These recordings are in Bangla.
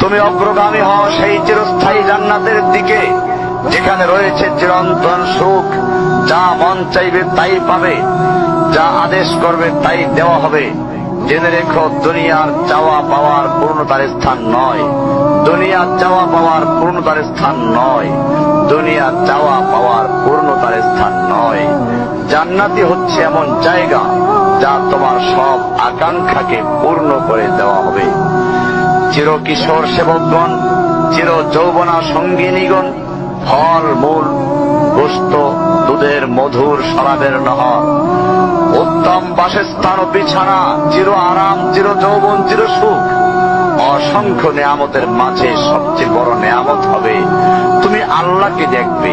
তুমি অগ্রগামী হও সেই চিরস্থায়ী জান্নাতের দিকে, যেখানে রয়েছে চিরন্তন সুখ। যা মন চাইবে তাই পাবে, যা আদেশ করবে তাই দেওয়া হবে। জেনে রেখো, দুনিয়ার চাওয়া পাওয়ার পূর্ণতার স্থান নয়, দুনিয়ার চাওয়া পাওয়ার পূর্ণতার স্থান নয়, দুনিয়ার চাওয়া পাওয়ার পূর্ণতার স্থান নয়। জান্নাতি হচ্ছে এমন জায়গা যা তোমার সব আকাঙ্ক্ষাকে পূর্ণ করে দেওয়া হবে। চির কিশোর সেবকগণ, চির যৌবনা সঙ্গিনীগণ, ফল মূল, গোস্ত, দুধের মধুর শরাবের নহর, উত্তম বাসস্থান ও বিছানা, চির আরাম, চির যৌবন, চির সুখ, অসংখ্য নেয়ামতের মাঝে সবচেয়ে বড় নেয়ামত হবে তুমি আল্লাহকে দেখবে।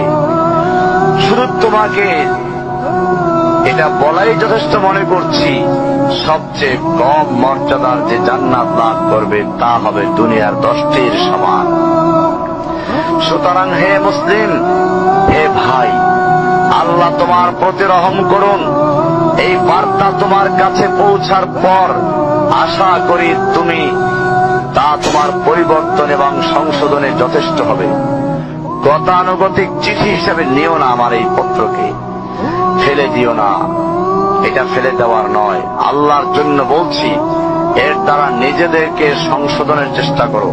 শুধু তোমাকে এটা বলাই যথেষ্ট মনে করছি, সবচেয়ে কম মর্যাদার যে জান্নাত লাভ করবে তা হবে দুনিয়ার 10টির সমান। সুতরাং হে মুসলিম, হে ভাই, আল্লাহ তোমার প্রতি রহম করুন। এই বার্তা তোমার কাছে পৌঁছার পর আশা করি তুমি তা তোমার পরিবর্তন এবং সংশোধনে যথেষ্ট হবে। গতানুগতিক চিঠি হিসেবে নিও না আমার এই পত্রকে, ফেলে দিও না। এটা ফেলে দেওয়ার নয়, আল্লাহর জন্য বলছি, এর দ্বারা নিজেদেরকে সংশোধনের চেষ্টা করো।